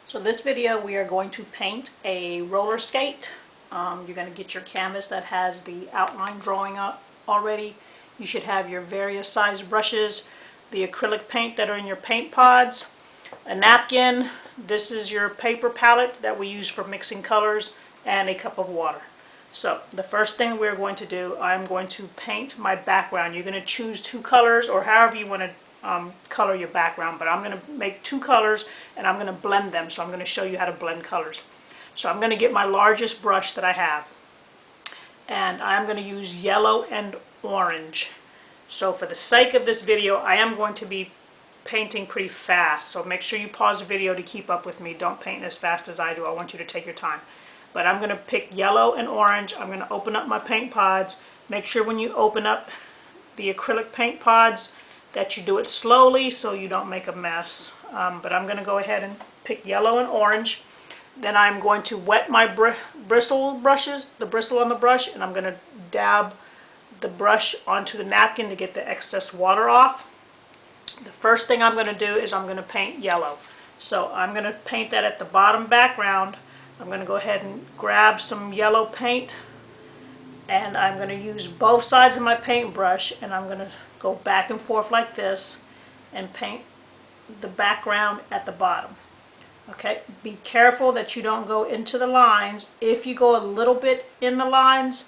So this video we are going to paint a roller skate. You're going to get your canvas that has the outline drawing up already. You should have your various size brushes, the acrylic paint that are in your paint pods, a napkin, this is your paper palette that we use for mixing colors, and a cup of water. So the first thing we're going to do, I'm going to paint my background. You're going to choose two colors or however you want to color your background, but I'm going to make two colors and I'm going to blend them. So I'm going to show you how to blend colors. So I'm going to get my largest brush that I have and I'm going to use yellow and orange. So for the sake of this video, I am going to be painting pretty fast, so make sure you pause the video to keep up with me. Don't paint as fast as I do. I want you to take your time. But I'm going to pick yellow and orange. I'm going to open up my paint pods. Make sure when you open up the acrylic paint pods that you do it slowly so you don't make a mess. But I'm going to go ahead and pick yellow and orange. Then I'm going to wet my bristle brushes, the bristle on the brush, and I'm going to dab the brush onto the napkin to get the excess water off. The first thing I'm going to do is I'm going to paint yellow. So I'm going to paint that at the bottom background. I'm going to go ahead and grab some yellow paint and I'm going to use both sides of my paintbrush and I'm going to go back and forth like this and paint the background at the bottom. Okay, be careful that you don't go into the lines. If you go a little bit in the lines,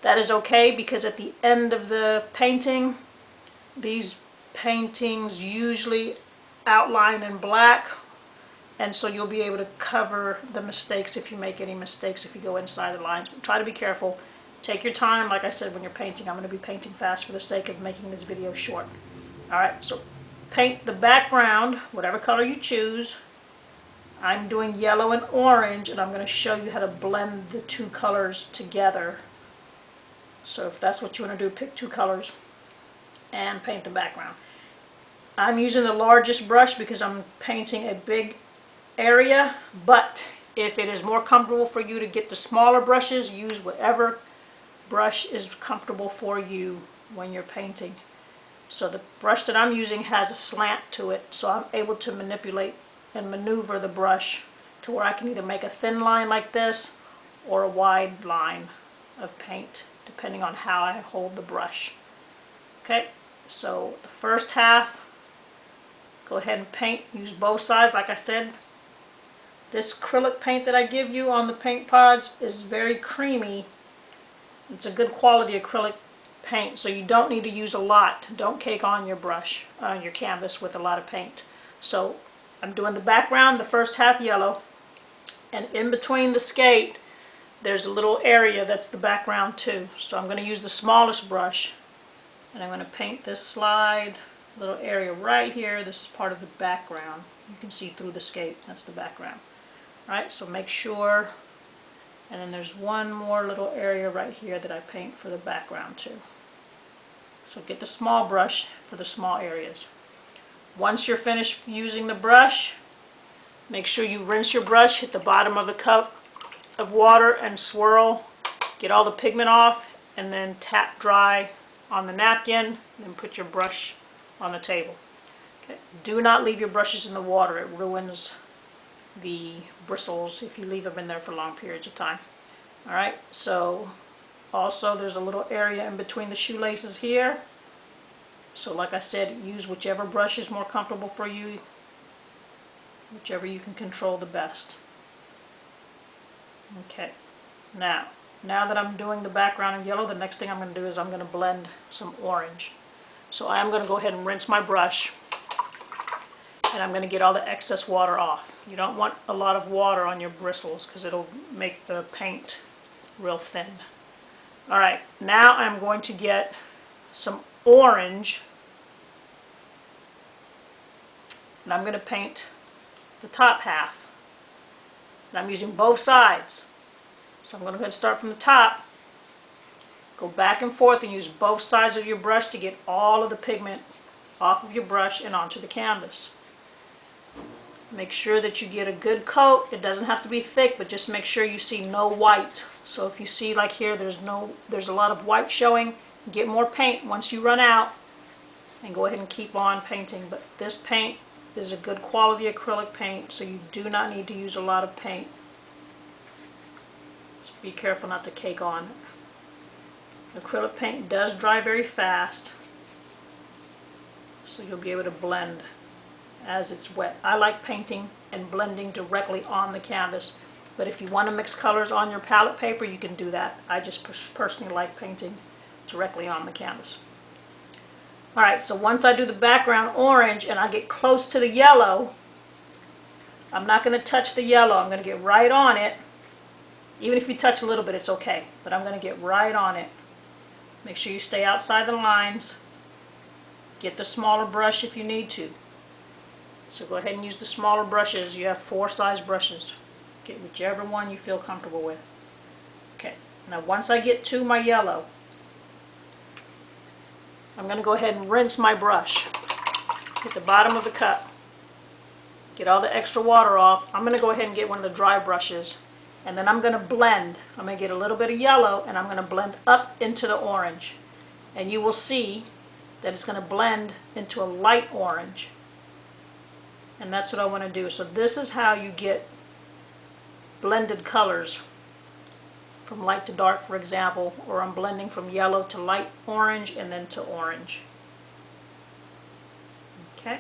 that is okay, because at the end of the painting, these paintings usually outline in black, and so you'll be able to cover the mistakes if you make any mistakes if you go inside the lines. But try to be careful. Take your time. Like I said, when you're painting, I'm going to be painting fast for the sake of making this video short. Alright, so paint the background, whatever color you choose. I'm doing yellow and orange, and I'm going to show you how to blend the two colors together. So if that's what you want to do, pick two colors and paint the background. I'm using the largest brush because I'm painting a big area, but if it is more comfortable for you to get the smaller brushes, use whatever brush is comfortable for you when you're painting. So the brush that I'm using has a slant to it, so I'm able to manipulate and maneuver the brush to where I can either make a thin line like this or a wide line of paint, depending on how I hold the brush. Okay, so the first half, go ahead and paint. Use both sides. Like I said, this acrylic paint that I give you on the paint pods is very creamy. It's a good quality acrylic paint, so you don't need to use a lot. Don't cake on your brush, your canvas with a lot of paint. So I'm doing the background, the first half yellow, and in between the skate there's a little area that's the background too. So I'm going to use the smallest brush and I'm going to paint this slide little area right here. This is part of the background. You can see through the skate. That's the background. Alright, so make sure, and then there's one more little area right here that I paint for the background too. So get the small brush for the small areas. Once you're finished using the brush, make sure you rinse your brush, hit the bottom of the cup of water and swirl, get all the pigment off, and then tap dry on the napkin, then put your brush on the table. Okay. Do not leave your brushes in the water. It ruins the bristles if you leave them in there for long periods of time. Alright, so also there's a little area in between the shoelaces here. So like I said, use whichever brush is more comfortable for you, whichever you can control the best. Okay, now that I'm doing the background in yellow, the next thing I'm going to do is I'm going to blend some orange. So I am going to go ahead and rinse my brush, and I'm going to get all the excess water off. You don't want a lot of water on your bristles because it'll make the paint real thin. Alright, now I'm going to get some orange, and I'm going to paint the top half. And I'm using both sides. So I'm going to go ahead and start from the top, go back and forth and use both sides of your brush to get all of the pigment off of your brush and onto the canvas. Make sure that you get a good coat. It doesn't have to be thick, but just make sure you see no white. So if you see like here there's a lot of white showing, get more paint once you run out and go ahead and keep on painting. But this paint is a good quality acrylic paint, so you do not need to use a lot of paint. Just be careful not to cake on. Acrylic paint does dry very fast, so you'll be able to blend as it's wet. I like painting and blending directly on the canvas, but if you want to mix colors on your palette paper, you can do that. I just personally like painting directly on the canvas. Alright, so once I do the background orange and I get close to the yellow, I'm not going to touch the yellow. I'm going to get right on it. Even if you touch a little bit, it's okay, but I'm going to get right on it. Make sure you stay outside the lines. Get the smaller brush if you need to. So go ahead and use the smaller brushes. You have 4 size brushes. Get whichever one you feel comfortable with. Okay, now once I get to my yellow, I'm going to go ahead and rinse my brush. Get the bottom of the cup. Get all the extra water off. I'm going to go ahead and get one of the dry brushes. And then I'm going to blend. I'm going to get a little bit of yellow and I'm going to blend up into the orange. And you will see that it's going to blend into a light orange. And that's what I want to do. So this is how you get blended colors from light to dark, for example, or I'm blending from yellow to light orange and then to orange. Okay,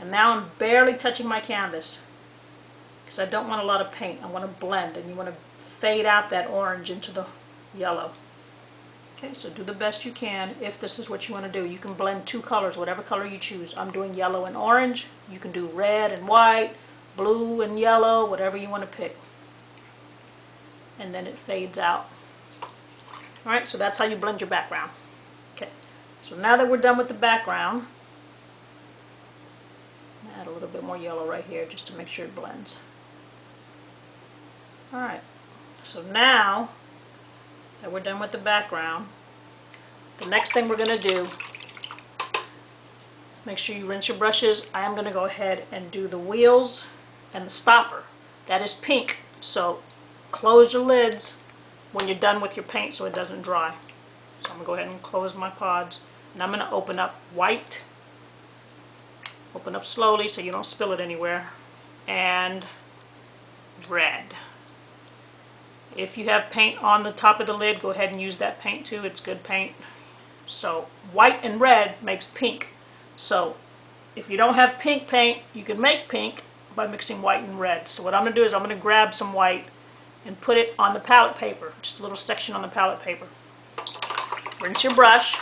and now I'm barely touching my canvas because I don't want a lot of paint. I want to blend, and you want to fade out that orange into the yellow. Okay, so do the best you can if this is what you want to do. You can blend 2 colors, whatever color you choose. I'm doing yellow and orange. You can do red and white, blue and yellow, whatever you want to pick. And then it fades out. Alright, so that's how you blend your background. Okay, so now that we're done with the background, add a little bit more yellow right here just to make sure it blends. Alright, so now that we're done with the background, the next thing we're going to do, make sure you rinse your brushes. I am going to go ahead and do the wheels and the stopper. That is pink, so close your lids when you're done with your paint so it doesn't dry. So I'm going to go ahead and close my pods. And I'm going to open up white. Open up slowly so you don't spill it anywhere. And red. If you have paint on the top of the lid, go ahead and use that paint too. It's good paint. So white and red makes pink. So if you don't have pink paint, you can make pink by mixing white and red. So what I'm going to do is I'm going to grab some white and put it on the palette paper, just a little section on the palette paper. Rinse your brush,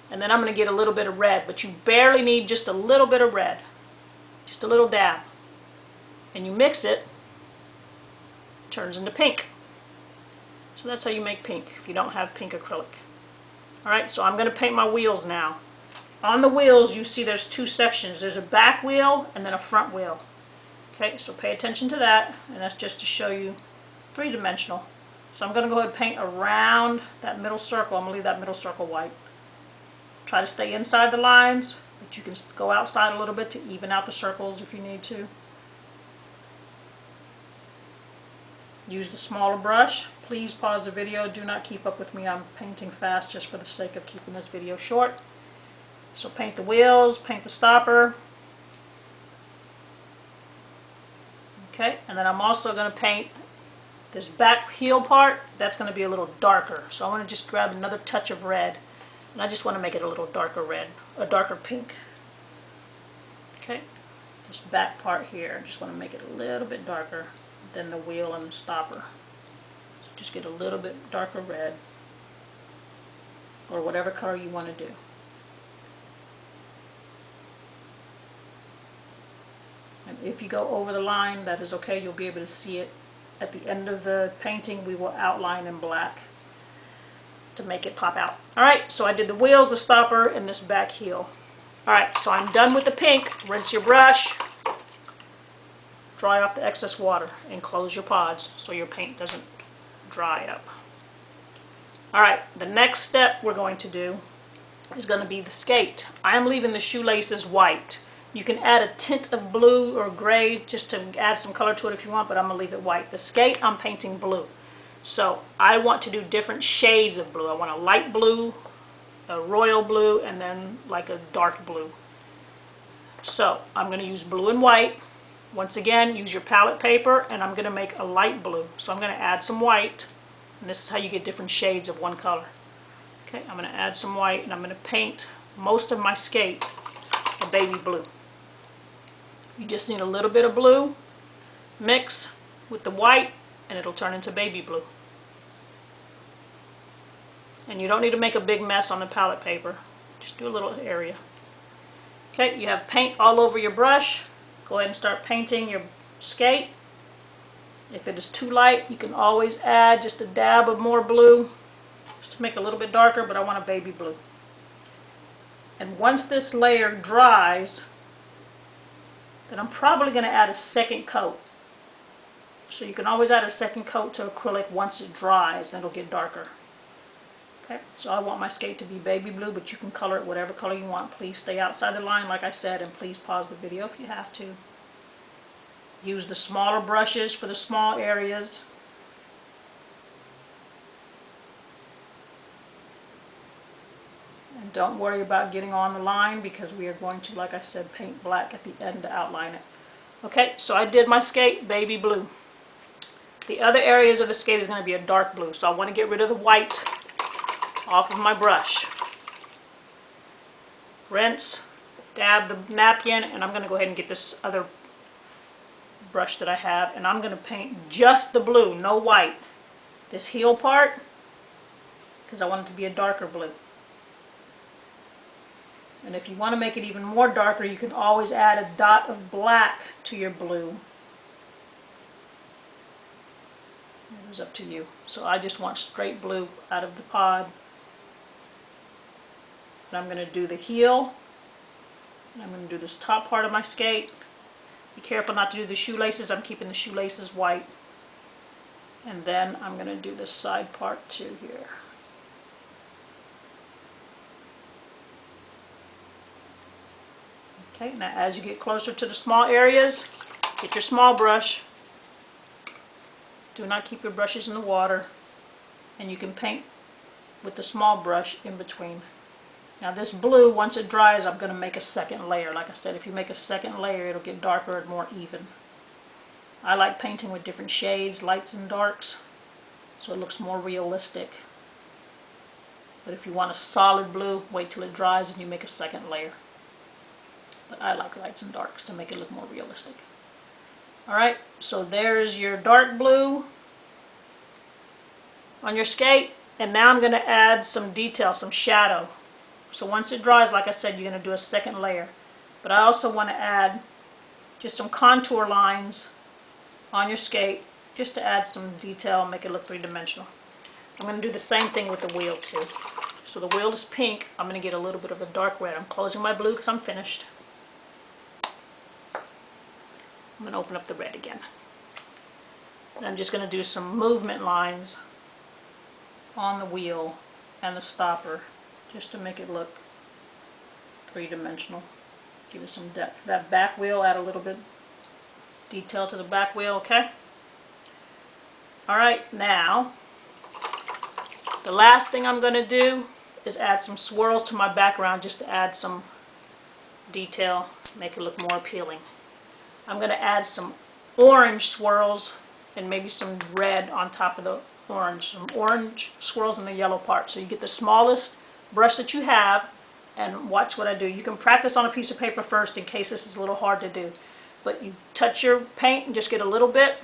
and then I'm going to get a little bit of red, but you barely need just a little bit of red, just a little dab. And you mix it, it turns into pink. So that's how you make pink if you don't have pink acrylic. Alright, so I'm going to paint my wheels now. On the wheels you see there's 2 sections. There's a back wheel and then a front wheel. Okay, so pay attention to that, and that's just to show you 3-dimensional. So I'm going to go ahead and paint around that middle circle. I'm going to leave that middle circle white. Try to stay inside the lines, but you can go outside a little bit to even out the circles if you need to. Use the smaller brush. Please pause the video. Do not keep up with me. I'm painting fast just for the sake of keeping this video short. So paint the wheels, paint the stopper. Okay, and then I'm also going to paint this back heel part. That's going to be a little darker. So I want to just grab another touch of red. And I just want to make it a little darker red, a darker pink. Okay, this back part here, I just want to make it a little bit darker than the wheel and the stopper. So just get a little bit darker red, or whatever color you want to do. And if you go over the line, that is okay. You'll be able to see it. At the end of the painting, we will outline in black to make it pop out. Alright, so I did the wheels, the stopper, and this back heel. Alright, so I'm done with the pink. Rinse your brush, dry off the excess water, and close your pods so your paint doesn't dry up. Alright, the next step we're going to do is going to be the skate. I am leaving the shoelaces white. You can add a tint of blue or gray just to add some color to it if you want, but I'm going to leave it white. The skate, I'm painting blue. So I want to do different shades of blue. I want a light blue, a royal blue, and then like a dark blue. So I'm going to use blue and white. Once again, use your palette paper, and I'm going to make a light blue. So I'm going to add some white, and this is how you get different shades of one color. Okay, I'm going to add some white, and I'm going to paint most of my skate a baby blue. You just need a little bit of blue, mix with the white, and it'll turn into baby blue. And you don't need to make a big mess on the palette paper. Just do a little area. Okay, you have paint all over your brush. Go ahead and start painting your skate. If it is too light, you can always add just a dab of more blue, just to make it a little bit darker, but I want a baby blue. And once this layer dries, then I'm probably going to add a second coat. So you can always add a second coat to acrylic once it dries, then it'll get darker. Okay, so I want my skate to be baby blue, but you can color it whatever color you want. Please stay outside the line, like I said, and please pause the video if you have to. Use the smaller brushes for the small areas. And don't worry about getting on the line, because we are going to, like I said, paint black at the end to outline it. Okay, so I did my skate baby blue. The other areas of the skate is going to be a dark blue, so I want to get rid of the white off of my brush. Rinse, dab the napkin, and I'm going to go ahead and get this other brush that I have, and I'm going to paint just the blue, no white. This heel part, because I want it to be a darker blue. And if you want to make it even more darker, you can always add a dot of black to your blue. It was up to you. So I just want straight blue out of the pod. And I'm going to do the heel. And I'm going to do this top part of my skate. Be careful not to do the shoelaces. I'm keeping the shoelaces white. And then I'm going to do the side part too here. Okay, now as you get closer to the small areas, get your small brush. Do not keep your brushes in the water. And you can paint with the small brush in between. Now this blue, once it dries, I'm going to make a second layer. Like I said, if you make a second layer, it'll get darker and more even. I like painting with different shades, lights and darks, so it looks more realistic. But if you want a solid blue, wait till it dries and you make a second layer. But I like lights and darks to make it look more realistic. Alright, so there's your dark blue on your skate. And now I'm going to add some detail, some shadow. So once it dries, like I said, you're going to do a second layer. But I also want to add just some contour lines on your skate, just to add some detail and make it look three-dimensional. I'm going to do the same thing with the wheel too. So the wheel is pink. I'm going to get a little bit of a dark red. I'm closing my blue because I'm finished. I'm going to open up the red again. And I'm just going to do some movement lines on the wheel and the stopper, just to make it look three-dimensional. Give it some depth. That back wheel, add a little bit detail to the back wheel, okay? Alright, now the last thing I'm going to do is add some swirls to my background, just to add some detail, make it look more appealing. I'm going to add some orange swirls and maybe some red on top of the orange. Some orange swirls in the yellow part. So you get the smallest brush that you have, and watch what I do. You can practice on a piece of paper first in case this is a little hard to do. But you touch your paint and just get a little bit.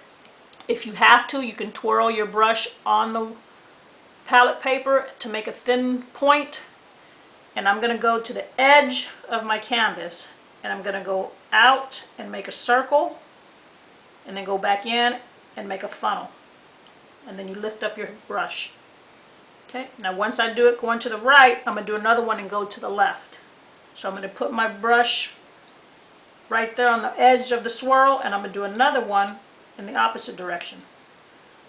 If you have to, you can twirl your brush on the palette paper to make a thin point. And I'm going to go to the edge of my canvas, and I'm going to go out and make a circle, and then go back in and make a funnel. And then you lift up your brush. Okay, now once I do it going to the right, I'm going to do another one and go to the left. So I'm going to put my brush right there on the edge of the swirl, and I'm going to do another one in the opposite direction.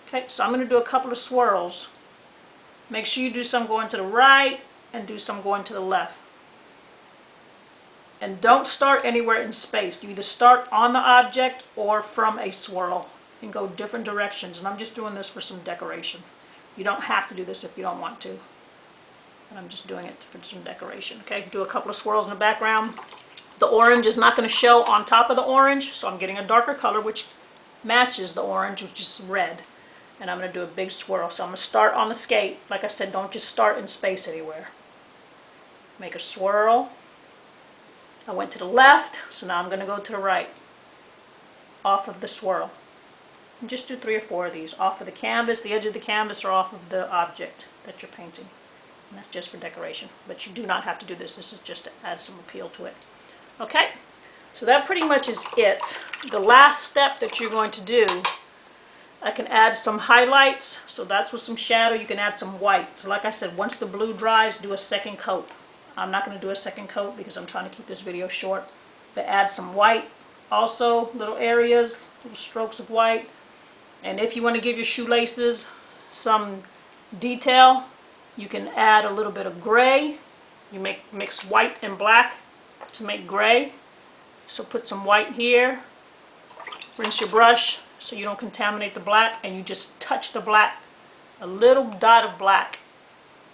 Okay, so I'm going to do a couple of swirls. Make sure you do some going to the right and do some going to the left. And don't start anywhere in space. You either start on the object or from a swirl and go different directions. And I'm just doing this for some decoration. You don't have to do this if you don't want to. And I'm just doing it for some decoration. Okay, do a couple of swirls in the background. The orange is not going to show on top of the orange, so I'm getting a darker color which matches the orange, which is red. And I'm going to do a big swirl. So I'm going to start on the skate. Like I said, don't just start in space anywhere. Make a swirl. I went to the left, so now I'm going to go to the right. Off of the swirl. And just do 3 or 4 of these. Off of the canvas, the edge of the canvas, or off of the object that you're painting. And that's just for decoration. But you do not have to do this. This is just to add some appeal to it. Okay? So that pretty much is it. The last step that you're going to do, I can add some highlights. So that's with some shadow. You can add some white. So like I said, once the blue dries, do a second coat. I'm not going to do a second coat because I'm trying to keep this video short. But add some white. Also, little areas, little strokes of white. And if you want to give your shoelaces some detail, you can add a little bit of gray. You mix white and black to make gray. So put some white here. Rinse your brush so you don't contaminate the black, and you just touch the black. A little dot of black.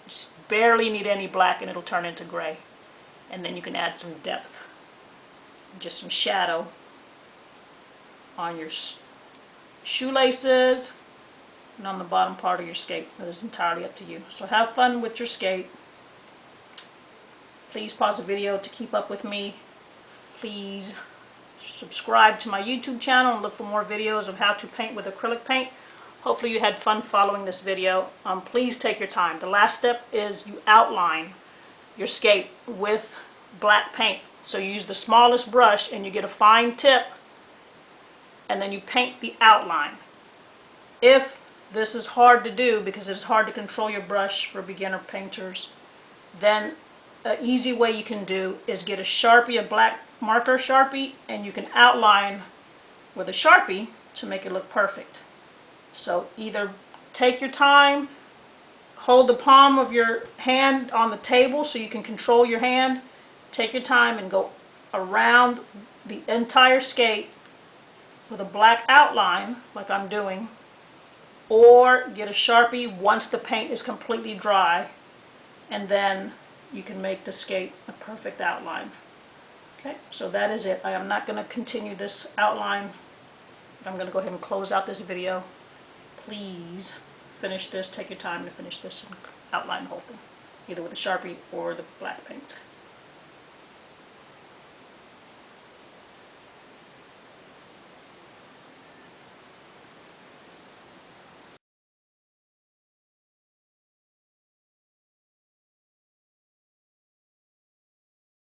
Just barely need any black and it'll turn into gray. And then you can add some depth. Just some shadow on your shoelaces and on the bottom part of your skate. That is entirely up to you. So have fun with your skate. Please pause the video to keep up with me. Please subscribe to my YouTube channel and look for more videos of how to paint with acrylic paint. Hopefully you had fun following this video. Please take your time. The last step is you outline your skate with black paint. So you use the smallest brush and you get a fine tip, and then you paint the outline. If this is hard to do because it's hard to control your brush for beginner painters, then an easy way you can do is get a Sharpie, a black marker Sharpie, and you can outline with a Sharpie to make it look perfect. So either take your time, hold the palm of your hand on the table so you can control your hand, take your time and go around the entire skate with a black outline like I'm doing, or get a Sharpie once the paint is completely dry, and then you can make the skate a perfect outline. Okay, so that is it. I am not going to continue this outline. I'm going to go ahead and close out this video. Please finish this. Take your time to finish this and outline the whole thing, either with a Sharpie or the black paint.